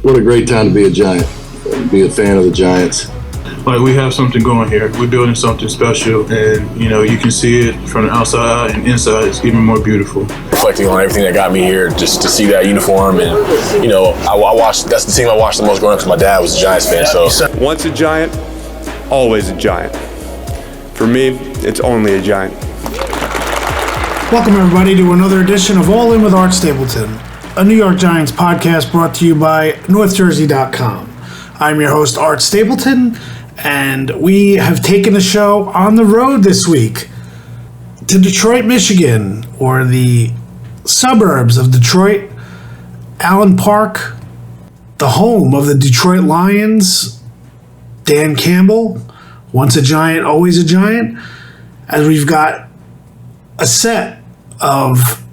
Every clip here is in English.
What a great time to be a Giant, be a fan of the Giants. Like, we have something going here. We're building something special, and you can see it from the outside and inside. It's even more beautiful. Reflecting on everything that got me here, just to see that uniform, and I watched. That's the team I watched the most growing up because my dad was a Giants fan. So once a Giant, always a Giant. For me, it's only a Giant. Welcome everybody to another edition of All In with Art Stapleton, a New York Giants podcast brought to you by NorthJersey.com. I'm your host, Art Stapleton, and we have taken the show on the road this week to Detroit, Michigan, or the suburbs of Detroit, Allen Park, the home of the Detroit Lions, Dan Campbell, once a Giant, always a Giant, as we've got a set of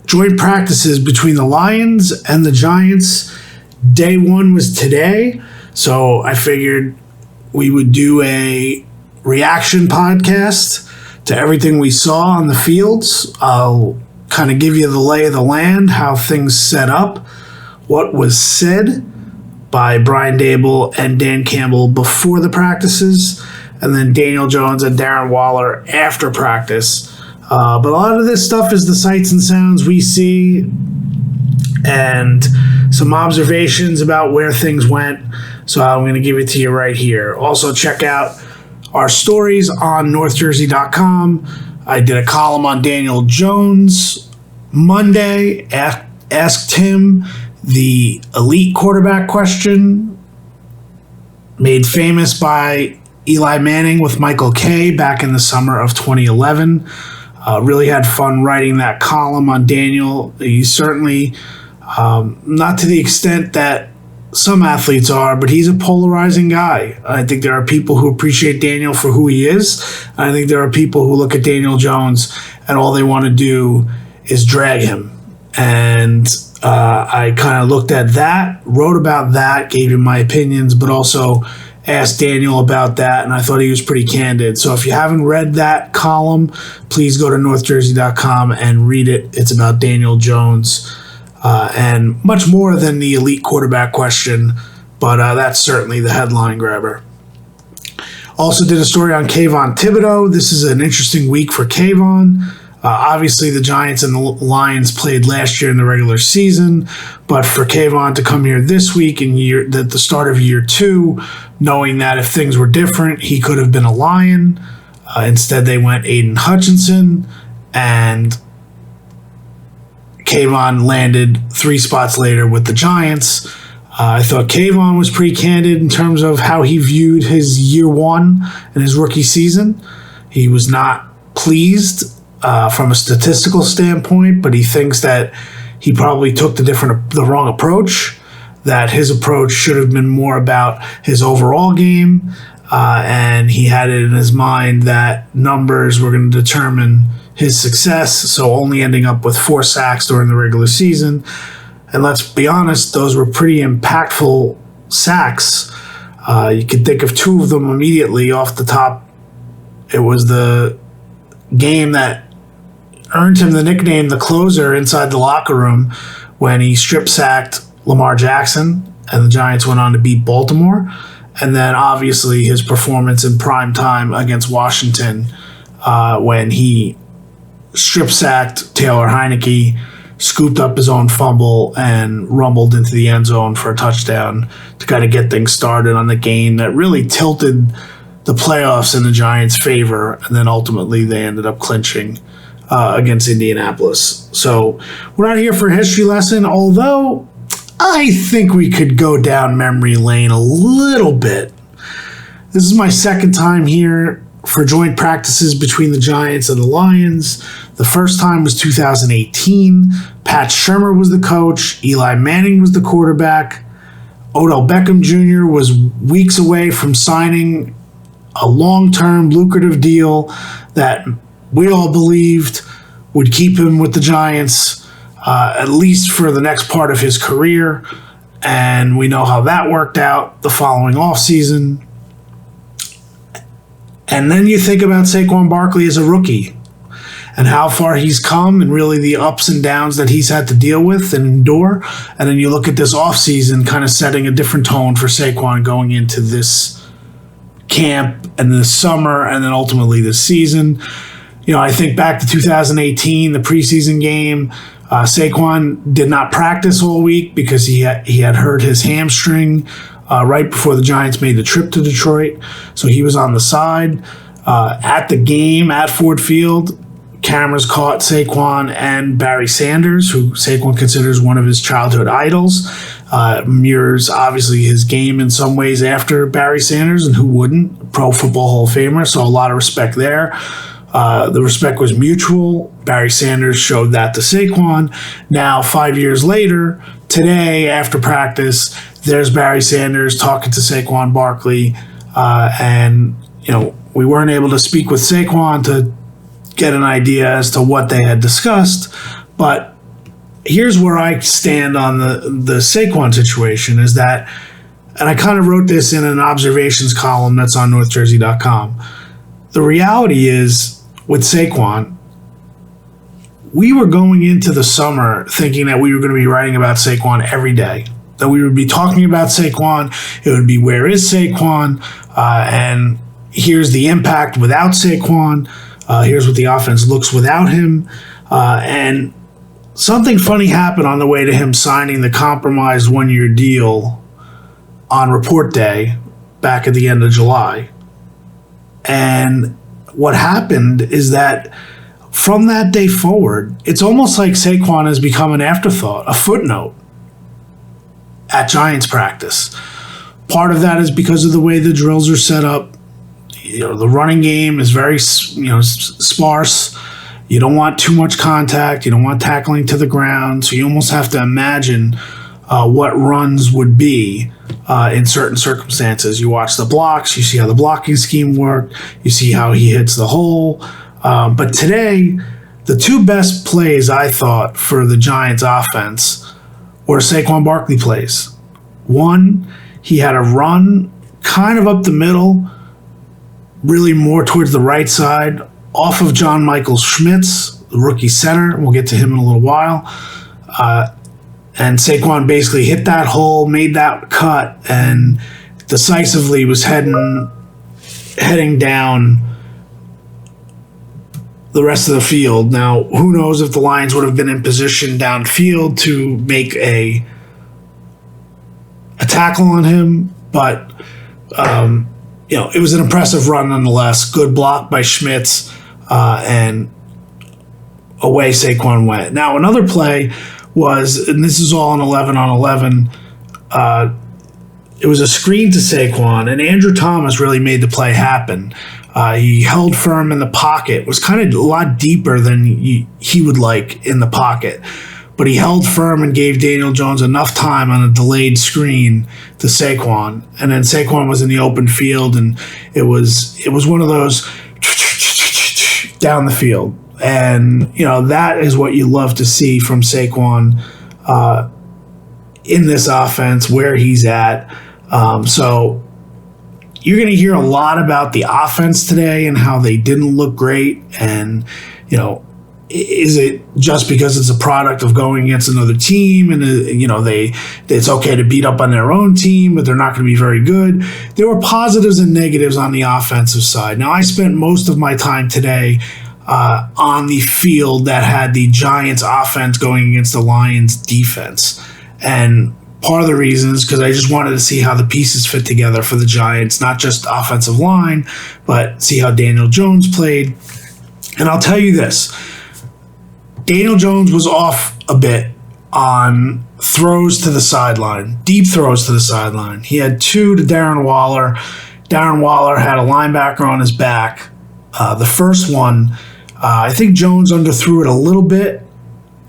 joint practices between the Lions and the Giants. Day one was today, so I figured we would do a reaction podcast to everything we saw on the fields. I'll kind of give you the lay of the land, how things set up, what was said by Brian Daboll and Dan Campbell before the practices, and then Daniel Jones and Darren Waller after practice. But a lot of this stuff is the sights and sounds we see and some observations about where things went. So I'm going to give it to you right here. Also, check out our stories on NorthJersey.com. I did a column on Daniel Jones Monday. Asked him the elite quarterback question made famous by Eli Manning with Michael Kay back in the summer of 2011. Really had fun writing that column on Daniel. He's certainly not to the extent that some athletes are, but he's a polarizing guy. I think there are people who appreciate Daniel for who he is. I think there are people who look at Daniel Jones and all they want to do is drag him. And I kind of looked at that, wrote about that, gave him my opinions, but also asked Daniel about that, and I thought he was pretty candid. So if you haven't read that column, please go to NorthJersey.com and read it. It's about Daniel Jones. And much more than the elite quarterback question, but that's certainly the headline grabber. Also did a story on Kayvon Thibodeaux. This is an interesting week for Kayvon. Obviously, the Giants and the Lions played last year in the regular season, but for Kayvon to come here this week in the start of year two, knowing that if things were different, he could have been a Lion. Instead, they went Aiden Hutchinson, and Kayvon landed 3 spots later with the Giants. I thought Kayvon was pretty candid in terms of how he viewed his year one and his rookie season. He was not pleased from a statistical standpoint, but he thinks that he probably took the wrong approach, that his approach should have been more about his overall game, and he had it in his mind that numbers were going to determine his success, so only ending up with 4 sacks during the regular season. And let's be honest, those were pretty impactful sacks. You can think of 2 of them immediately off the top. It was the game that earned him the nickname the closer inside the locker room when he strip sacked Lamar Jackson and the Giants went on to beat Baltimore. And then obviously his performance in prime time against Washington when he strip sacked Taylor Heineke, scooped up his own fumble, and rumbled into the end zone for a touchdown to kind of get things started on the game that really tilted the playoffs in the Giants' favor, and then ultimately they ended up clinching against Indianapolis. So we're not here for a history lesson, although I think we could go down memory lane a little bit. This is my second time here for joint practices between the Giants and the Lions. The first time was 2018. Pat Shurmur was the coach. Eli Manning was the quarterback. Odell Beckham Jr. was weeks away from signing a long-term lucrative deal that we all believed would keep him with the Giants at least for the next part of his career. And we know how that worked out the following offseason. And then you think about Saquon Barkley as a rookie. and how far he's come and really the ups and downs that he's had to deal with and endure. And then you look at this offseason kind of setting a different tone for Saquon going into this camp and this summer and then ultimately this season. I think back to 2018, the preseason game, Saquon did not practice all week because he had hurt his hamstring right before the Giants made the trip to Detroit. So he was on the side. At the game at Ford Field, cameras caught Saquon and Barry Sanders, who Saquon considers one of his childhood idols. Mirrors, obviously, his game in some ways after Barry Sanders, and who wouldn't? Pro Football Hall of Famer, so a lot of respect there. The respect was mutual. Barry Sanders showed that to Saquon. Now, 5 years later, today, after practice, there's Barry Sanders talking to Saquon Barkley, and, we weren't able to speak with Saquon to get an idea as to what they had discussed, but here's where I stand on the Saquon situation is that, and I kind of wrote this in an observations column that's on NorthJersey.com. The reality is, with Saquon, we were going into the summer thinking that we were going to be writing about Saquon every day, that we would be talking about Saquon. It would be, where is Saquon? And here's the impact without Saquon. Here's what the offense looks without him. And something funny happened on the way to him signing the compromised one-year deal on report day back at the end of July. And what happened is that from that day forward, it's almost like Saquon has become an afterthought, a footnote at Giants practice. Part of that is because of the way the drills are set up. The running game is very, sparse. You don't want too much contact. You don't want tackling to the ground. So you almost have to imagine what runs would be in certain circumstances. You watch the blocks. You see how the blocking scheme worked. You see how he hits the hole. But today, the two best plays, I thought, for the Giants offense were Saquon Barkley plays. One, he had a run kind of up the middle, really more towards the right side, off of John Michael Schmitz, the rookie center. We'll get to him in a little while. And Saquon basically hit that hole, made that cut, and decisively was heading down the rest of the field. Now, who knows if the Lions would have been in position downfield to make a tackle on him, but it was an impressive run nonetheless. Good block by Schmitz, and away Saquon went. Now, another play was, and this is all an 11-on-11, it was a screen to Saquon, and Andrew Thomas really made the play happen. He held firm in the pocket, was kind of a lot deeper than he would like in the pocket, but he held firm and gave Daniel Jones enough time on a delayed screen to Saquon, and then Saquon was in the open field, and it was one of those down the field. And, that is what you love to see from Saquon in this offense, where he's at. So you're going to hear a lot about the offense today and how they didn't look great. And, is it just because it's a product of going against another team and, it's okay to beat up on their own team, but they're not going to be very good? There were positives and negatives on the offensive side. Now, I spent most of my time today on the field that had the Giants offense going against the Lions defense. And part of the reason is because I just wanted to see how the pieces fit together for the Giants, not just offensive line, but see how Daniel Jones played. And I'll tell you this, Daniel Jones was off a bit on throws to the sideline, deep throws to the sideline. He had two to Darren Waller. Darren Waller had a linebacker on his back. The first one, I think Jones underthrew it a little bit,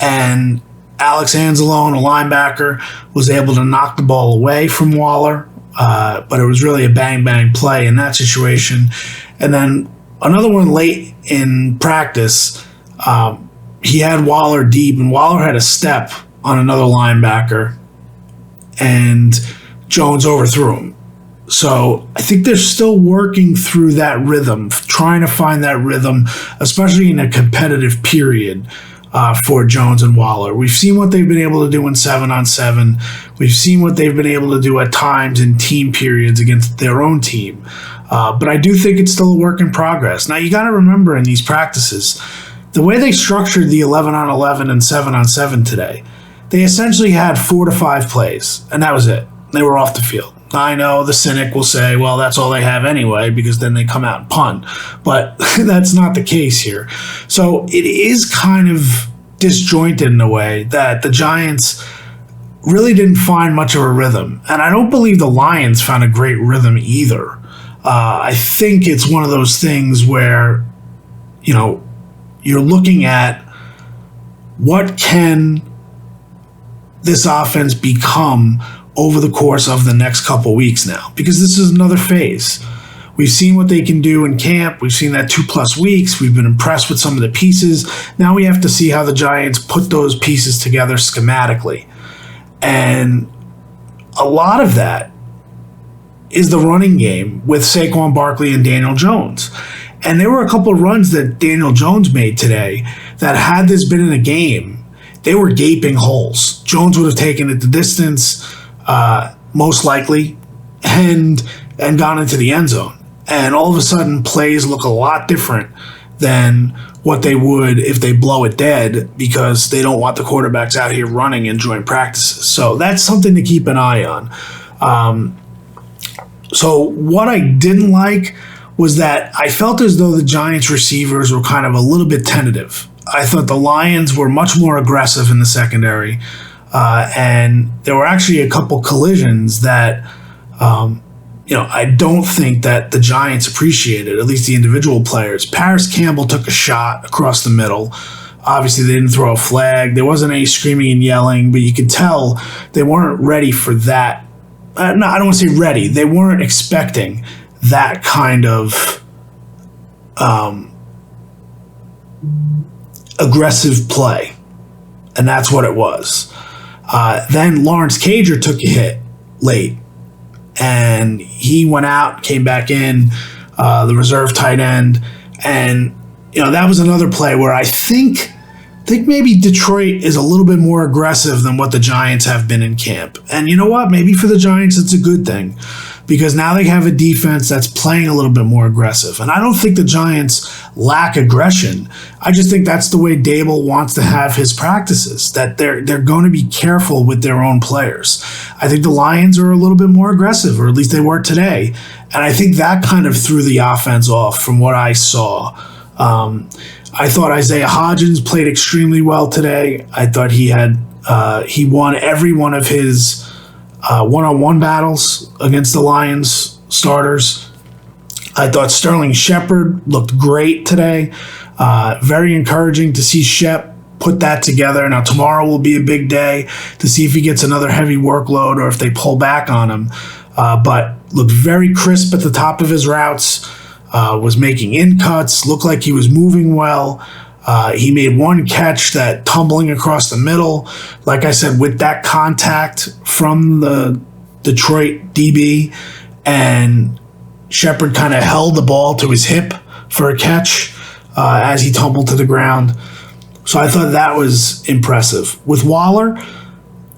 and Alex Anzalone, a linebacker, was able to knock the ball away from Waller, but it was really a bang-bang play in that situation. And then another one late in practice, he had Waller deep, and Waller had a step on another linebacker, and Jones overthrew him. So I think they're still working through that rhythm, trying to find that rhythm, especially in a competitive period for Jones and Waller. We've seen what they've been able to do in 7-on-7. We've seen what they've been able to do at times in team periods against their own team. But I do think it's still a work in progress. Now, you got to remember in these practices, the way they structured the 11-on-11 and 7-on-7 today, they essentially had 4 to 5 plays, and that was it. They were off the field. I know the cynic will say, well, that's all they have anyway, because then they come out and punt. But that's not the case here. So it is kind of disjointed in a way that the Giants really didn't find much of a rhythm. And I don't believe the Lions found a great rhythm either. I think it's one of those things where, you're looking at what can this offense become over the course of the next couple weeks now, because this is another phase. We've seen what they can do in camp. We've seen that 2+ weeks. We've been impressed with some of the pieces. Now we have to see how the Giants put those pieces together schematically. And a lot of that is the running game with Saquon Barkley and Daniel Jones. And there were a couple of runs that Daniel Jones made today that, had this been in a game, they were gaping holes. Jones would have taken it the distance, most likely, and gone into the end zone. And all of a sudden, plays look a lot different than what they would if they blow it dead, because they don't want the quarterbacks out here running in joint practices. So that's something to keep an eye on. So what I didn't like was that I felt as though the Giants receivers were kind of a little bit tentative. I thought the Lions were much more aggressive in the secondary. And there were actually a couple collisions that, I don't think that the Giants appreciated, at least the individual players. Paris Campbell took a shot across the middle. Obviously, they didn't throw a flag. There wasn't any screaming and yelling, but you could tell they weren't ready for that. No, I don't want to say ready. They weren't expecting that kind of aggressive play. And that's what it was. Then Lawrence Cager took a hit late, and he went out, came back in, the reserve tight end. And, that was another play where I think maybe Detroit is a little bit more aggressive than what the Giants have been in camp. And you know what? Maybe for the Giants, it's a good thing, because now they have a defense that's playing a little bit more aggressive. And I don't think the Giants lack aggression. I just think that's the way Dable wants to have his practices, that they're going to be careful with their own players. I think the Lions are a little bit more aggressive, or at least they were today. And I think that kind of threw the offense off from what I saw. I thought Isaiah Hodgins played extremely well today. I thought he won every one of his one-on-one battles against the Lions starters. I thought Sterling Shepard looked great today. Very encouraging to see Shep put that together. Now, tomorrow will be a big day to see if he gets another heavy workload or if they pull back on him. But looked very crisp at the top of his routes, was making in cuts, looked like he was moving well. He made one catch that tumbling across the middle. Like I said, with that contact from the Detroit DB, and Shepard kind of held the ball to his hip for a catch as he tumbled to the ground. So I thought that was impressive. With Waller,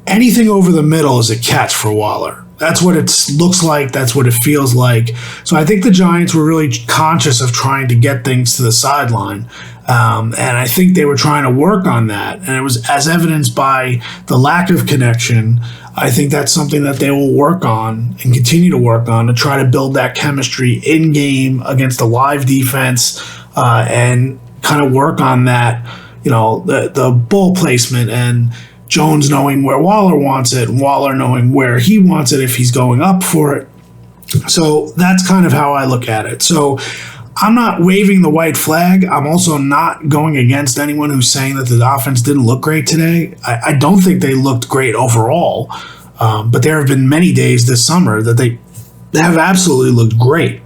anything over the middle is a catch for Waller. That's what it looks like. That's what it feels like. So I think the Giants were really conscious of trying to get things to the sideline. And I think they were trying to work on that. And it was as evidenced by the lack of connection. I think that's something that they will work on and continue to work on to try to build that chemistry in game against a live defense, and kind of work on that, the ball placement, and Jones knowing where Waller wants it, and Waller knowing where he wants it if he's going up for it. So that's kind of how I look at it. So I'm not waving the white flag. I'm also not going against anyone who's saying that the offense didn't look great today. I don't think they looked great overall, but there have been many days this summer that they have absolutely looked great.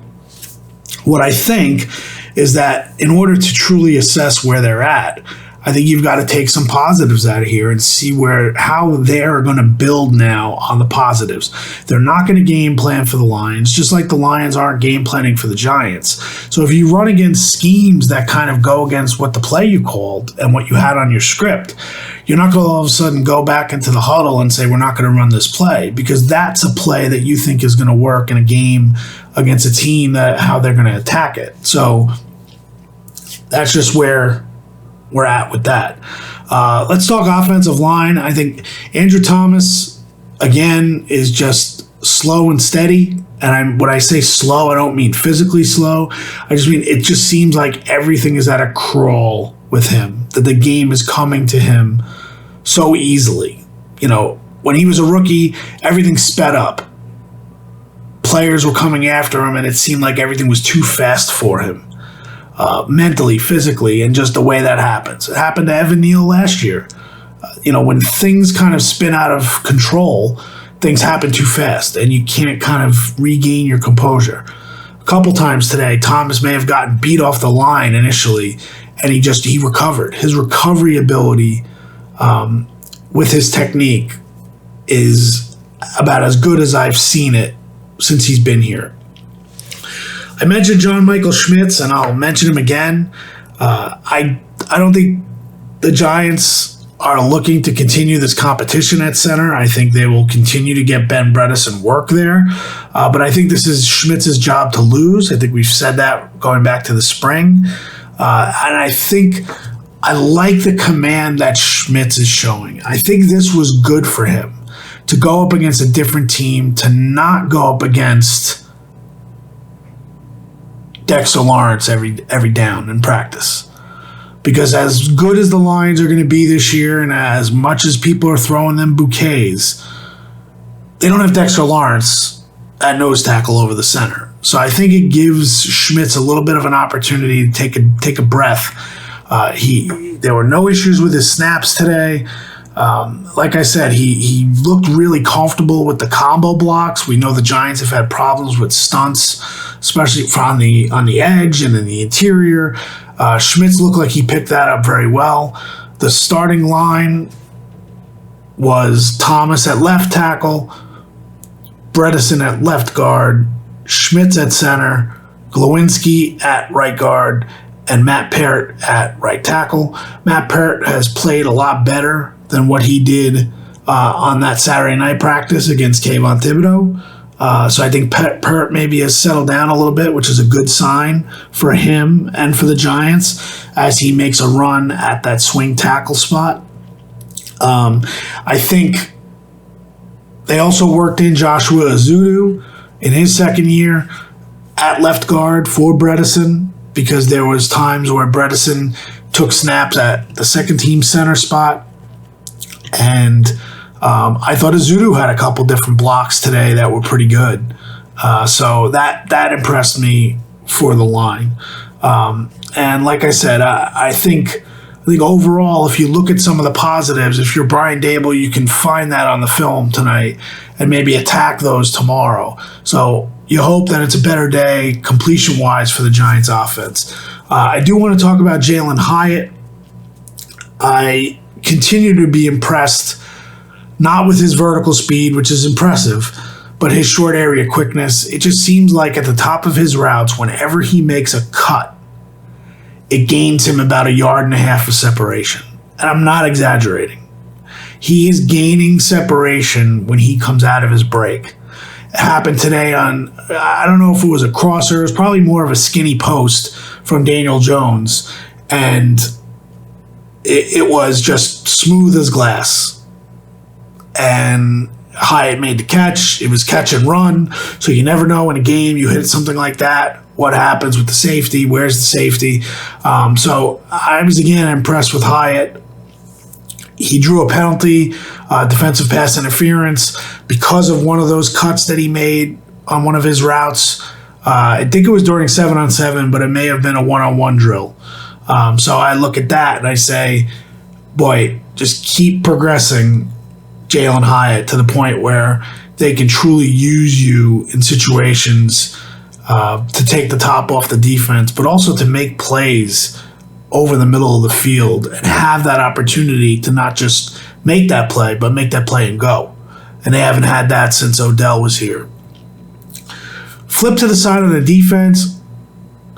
What I think is that in order to truly assess where they're at, I think you've got to take some positives out of here and see how they're going to build now on the positives. They're not going to game plan for the Lions, just like the Lions aren't game planning for the Giants. So if you run against schemes that kind of go against what the play you called and what you had on your script, you're not going to all of a sudden go back into the huddle and say, we're not going to run this play, because that's a play that you think is going to work in a game against a team, that how they're going to attack it. So that's just where we're at with that. Let's talk offensive line. I think Andrew Thomas, again, is just slow and steady. And when I say slow, I don't mean physically slow. I just mean it just seems like everything is at a crawl with him, that the game is coming to him so easily. You know, when he was a rookie, everything sped up. Players were coming after him, and it seemed like everything was too fast for him. Mentally, physically, and just the way that happens. It happened to Evan Neal last year. When things kind of spin out of control, things happen too fast, and you can't kind of regain your composure. A couple times today, Thomas may have gotten beat off the line initially, and he recovered. His recovery ability with his technique is about as good as I've seen it since he's been here. I mentioned John Michael Schmitz, and I'll mention him again. I don't think the Giants are looking to continue this competition at center. I think they will continue to get Ben Bredeson work there. But I think this is Schmitz's job to lose. I think we've said that going back to the spring. And I think I like the command that Schmitz is showing. I think this was good for him to go up against a different team, to not go up against Dexter Lawrence every down in practice. Because as good as the Lions are going to be this year, and as much as people are throwing them bouquets, they don't have Dexter Lawrence at nose tackle over the center. So I think it gives Schmitz a little bit of an opportunity to take a breath. There were no issues with his snaps today. Like I said, he looked really comfortable with the combo blocks. We know the Giants have had problems with stunts, especially on the edge and in the interior. Schmitz looked like he picked that up very well. The starting line was Thomas at left tackle, Bredeson at left guard, Schmitz at center, Glowinski at right guard, and Matt Parrott at right tackle. Matt Parrott has played a lot better than what he did on that Saturday night practice against Kayvon Thibodeau. So I think Parrott maybe has settled down a little bit, which is a good sign for him and for the Giants as he makes a run at that swing tackle spot. I think they also worked in Joshua Ezeudu in his second year at left guard for Bredeson, because there was times where Bredeson took snaps at the second team center spot. And I thought Ezeudu had a couple different blocks today that were pretty good. So that impressed me for the line. And like I said, I think overall, if you look at some of the positives, if you're Brian Daboll, you can find that on the film tonight and maybe attack those tomorrow. So you hope that it's a better day completion-wise for the Giants offense. I do want to talk about Jalin Hyatt. I continue to be impressed, not with his vertical speed, which is impressive, but his short area quickness. It just seems like at the top of his routes, whenever he makes a cut, it gains him about 1.5 yards of separation. And I'm not exaggerating. He is gaining separation when he comes out of his break. It happened today on, I don't know if it was a crosser, it was probably more of a skinny post from Daniel Jones, and it was just smooth as glass. And Hyatt made the catch. It was catch and run, so you never know in a game you hit something like that, what happens with the safety, where's the safety. So I was again impressed with Hyatt. He drew a penalty, defensive pass interference, because of one of those cuts that he made on one of his routes. I think it was during 7-on-7, but it may have been a 1-on-1 drill. So I look at that and I say, boy, just keep progressing Jalin Hyatt to the point where they can truly use you in situations to take the top off the defense, but also to make plays over the middle of the field and have that opportunity to not just make that play, but make that play and go. And they haven't had that since Odell was here. Flip to the side of the defense.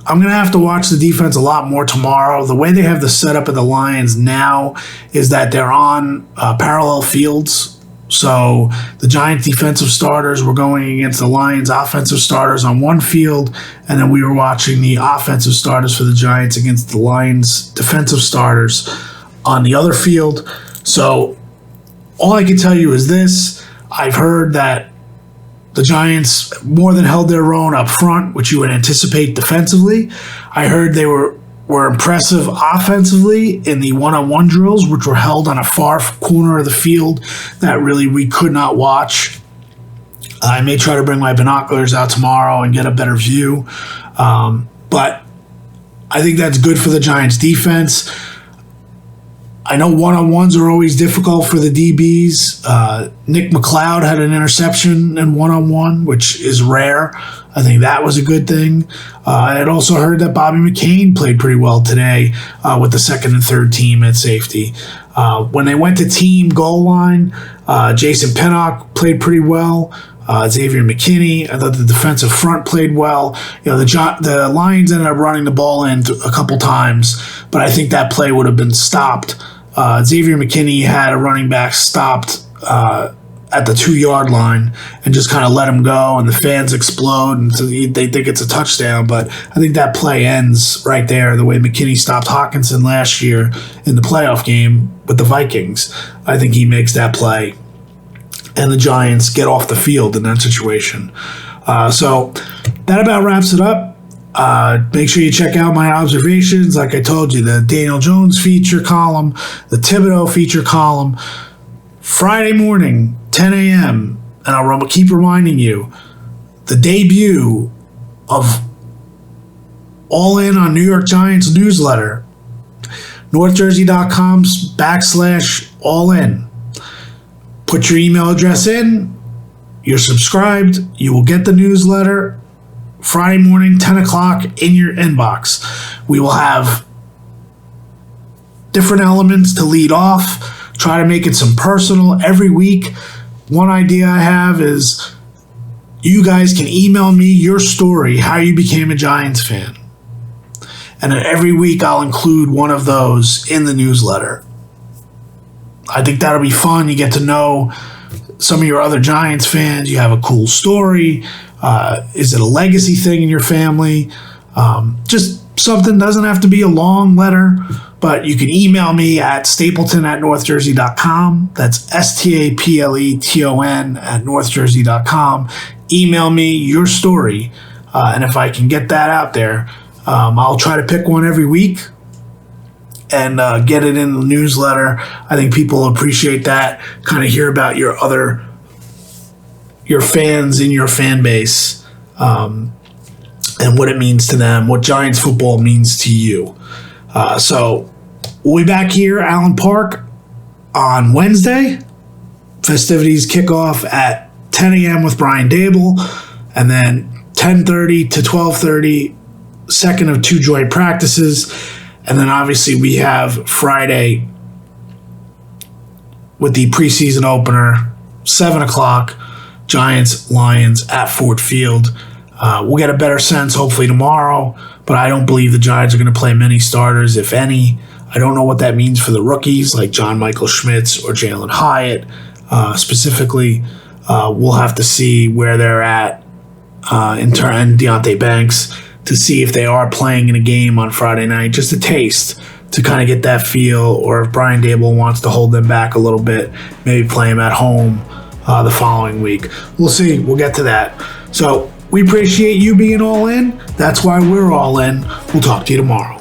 I'm going to have to watch the defense a lot more tomorrow. The way they have the setup of the Lions now is that they're on parallel fields. So the Giants defensive starters were going against the Lions offensive starters on one field, and then we were watching the offensive starters for the Giants against the Lions defensive starters on the other field. So all I can tell you is this. I've heard that the Giants more than held their own up front, which you would anticipate defensively. I heard they were impressive offensively in the one-on-one drills, which were held on a far corner of the field that really we could not watch. I may try to bring my binoculars out tomorrow and get a better view. But I think that's good for the Giants defense. I know one-on-ones are always difficult for the DBs. Nick McLeod had an interception in one-on-one, which is rare. I think that was a good thing. I had also heard that Bobby McCain played pretty well today with the second and third team at safety. When they went to team goal line, Jason Pinnock played pretty well. Xavier McKinney, I thought the defensive front played well. You know, the Lions ended up running the ball in a couple times, but I think that play would have been stopped. Xavier McKinney had a running back stopped at the 2-yard line and just kind of let him go, and the fans explode, and so they think it's a touchdown. But I think that play ends right there, the way McKinney stopped Hawkinson last year in the playoff game with the Vikings. I think he makes that play, and the Giants get off the field in that situation. So that about wraps it up. Make sure you check out my observations. Like I told you, the Daniel Jones feature column, the Thibodeau feature column, Friday morning, 10 a.m., and I'll keep reminding you, the debut of All In on New York Giants newsletter, NorthJersey.com/All In. Put your email address in, you're subscribed, you will get the newsletter Friday morning, 10 o'clock in your inbox. We will have different elements to lead off, try to make it some personal every week. One idea I have is you guys can email me your story, how you became a Giants fan. And then every week I'll include one of those in the newsletter. I think that'll be fun. You get to know some of your other Giants fans. You have a cool story. Is it a legacy thing in your family? Just something, doesn't have to be a long letter, but you can email me at stapleton@northjersey.com. That's STAPLETON@northjersey.com. Email me your story, and if I can get that out there, I'll try to pick one every week and get it in the newsletter. I think people appreciate that, kind of hear about your fans in your fan base, and what it means to them, what Giants football means to you. So we'll be back here, Allen Park, on Wednesday. Festivities kick off at 10 a.m. with Brian Dable, and then 10:30 to 12:30, second of 2 joint practices. And then obviously we have Friday with the preseason opener, 7 o'clock, Giants, Lions at Ford Field. We'll get a better sense hopefully tomorrow, but I don't believe the Giants are going to play many starters, if any. I don't know what that means for the rookies like John Michael Schmitz or Jalen Hyatt specifically. We'll have to see where they're at and Deonte Banks to see if they are playing in a game on Friday night, just a taste to kind of get that feel, or if Brian Dable wants to hold them back a little bit, maybe play them at home the following week. We'll see. We'll get to that. So we appreciate you being all in. That's why we're all in. We'll talk to you tomorrow.